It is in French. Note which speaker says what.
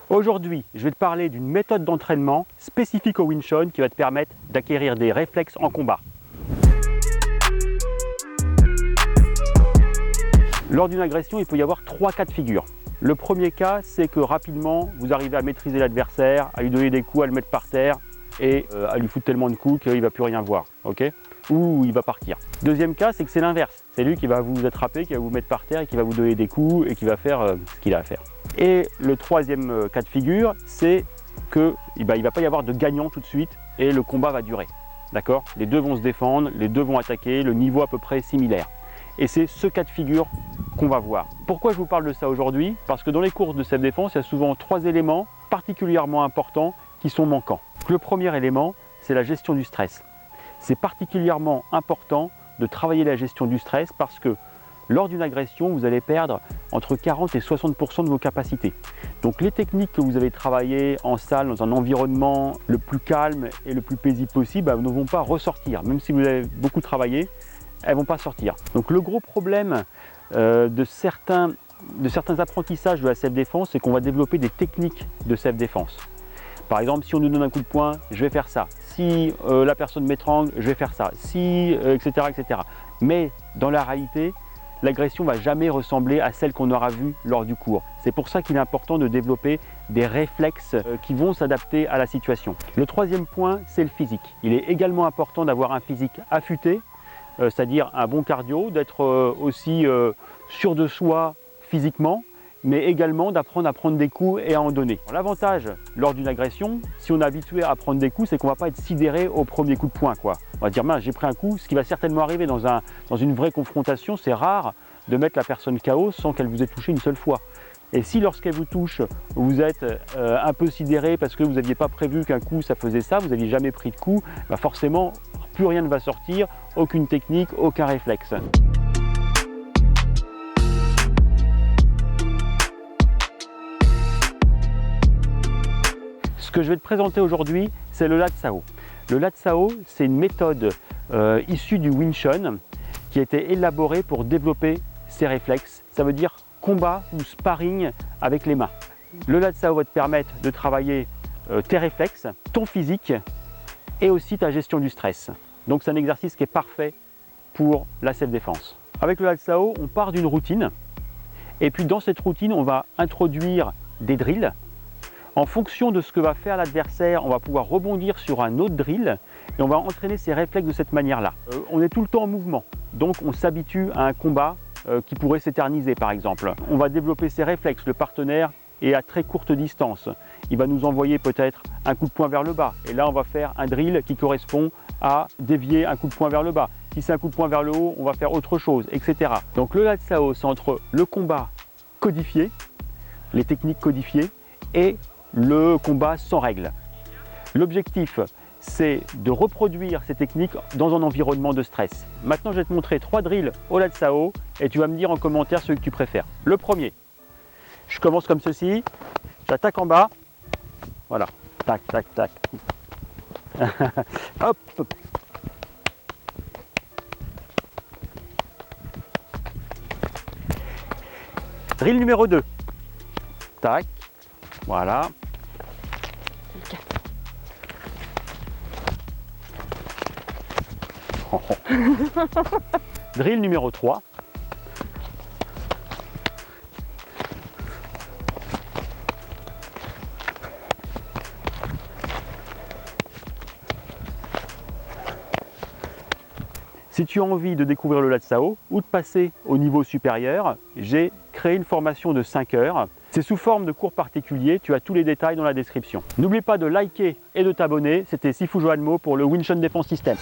Speaker 1: Aujourd'hui, je vais te parler d'une méthode d'entraînement spécifique au Wing Chun qui va te permettre d'acquérir des réflexes en combat. Lors d'une agression, il peut y avoir 3 cas de figure. Le premier cas, c'est que rapidement, vous arrivez à maîtriser l'adversaire, à lui donner des coups, à le mettre par terre et à lui foutre tellement de coups qu'il ne va plus rien voir, ok? Ou il va partir. Deuxième cas, c'est que c'est l'inverse. C'est lui qui va vous attraper, qui va vous mettre par terre et qui va vous donner des coups et qui va faire ce qu'il a à faire. Et le troisième cas de figure, c'est qu'il ne va pas y avoir de gagnant tout de suite et le combat va durer. D'accord? Les deux vont se défendre, les deux vont attaquer, le niveau à peu près similaire. Et c'est ce cas de figure qu'on va voir. Pourquoi je vous parle de ça aujourd'hui? Parce que dans les courses de self-défense, il y a souvent 3 éléments particulièrement importants qui sont manquants. Le premier élément, c'est la gestion du stress. C'est particulièrement important de travailler la gestion du stress parce que lors d'une agression, vous allez perdre entre 40 et 60% de vos capacités. Donc les techniques que vous avez travaillées en salle, dans un environnement le plus calme et le plus paisible possible, ne vont pas ressortir. Même si vous avez beaucoup travaillé, elles ne vont pas sortir. Donc le gros problème de certains apprentissages de la self-défense, c'est qu'on va développer des techniques de self-défense. Par exemple, si on nous donne un coup de poing, je vais faire ça. Si la personne m'étrangle, je vais faire ça. Si, etc., etc. Mais dans la réalité, l'agression ne va jamais ressembler à celle qu'on aura vue lors du cours. C'est pour ça qu'il est important de développer des réflexes qui vont s'adapter à la situation. Le troisième point, c'est le physique. Il est également important d'avoir un physique affûté, c'est-à-dire un bon cardio, d'être aussi sûr de soi physiquement, mais également d'apprendre à prendre des coups et à en donner. L'avantage lors d'une agression, si on est habitué à prendre des coups, c'est qu'on ne va pas être sidéré au premier coup de poing, quoi. On va dire, mince, j'ai pris un coup. Ce qui va certainement arriver dans une vraie confrontation, c'est rare de mettre la personne KO sans qu'elle vous ait touché une seule fois. Et si lorsqu'elle vous touche, vous êtes un peu sidéré parce que vous n'aviez pas prévu qu'un coup ça faisait ça, vous n'aviez jamais pris de coup, forcément, plus rien ne va sortir, aucune technique, aucun réflexe. Ce que je vais te présenter aujourd'hui, c'est le Lat Sao. Le Lat Sao, c'est une méthode issue du Wing Chun qui a été élaborée pour développer ces réflexes. Ça veut dire combat ou sparring avec les mains. Le Lat Sao va te permettre de travailler tes réflexes, ton physique et aussi ta gestion du stress. Donc c'est un exercice qui est parfait pour la self-défense. Avec le Lat Sao, on part d'une routine et puis dans cette routine, on va introduire des drills. En fonction de ce que va faire l'adversaire, on va pouvoir rebondir sur un autre drill et on va entraîner ses réflexes de cette manière-là. On est tout le temps en mouvement, donc on s'habitue à un combat qui pourrait s'éterniser par exemple. On va développer ses réflexes, le partenaire est à très courte distance. Il va nous envoyer peut-être un coup de poing vers le bas et là on va faire un drill qui correspond à dévier un coup de poing vers le bas. Si c'est un coup de poing vers le haut, on va faire autre chose, etc. Donc le Lat Sao, c'est entre le combat codifié, les techniques codifiées et le combat sans règles. L'objectif, c'est de reproduire ces techniques dans un environnement de stress. Maintenant, je vais te montrer 3 drills au Lat Sao et tu vas me dire en commentaire celui que tu préfères. Le premier, je commence comme ceci, j'attaque en bas, voilà, tac, tac, tac. Hop. Drill numéro 2, tac, voilà. Drill numéro 3. Si tu as envie de découvrir le Lat Sao ou de passer au niveau supérieur, j'ai créé une formation de 5 heures. C'est sous forme de cours particuliers, tu as tous les détails dans la description. N'oublie pas de liker et de t'abonner. C'était Sifu Joanmo pour le Wing Chun Defense System.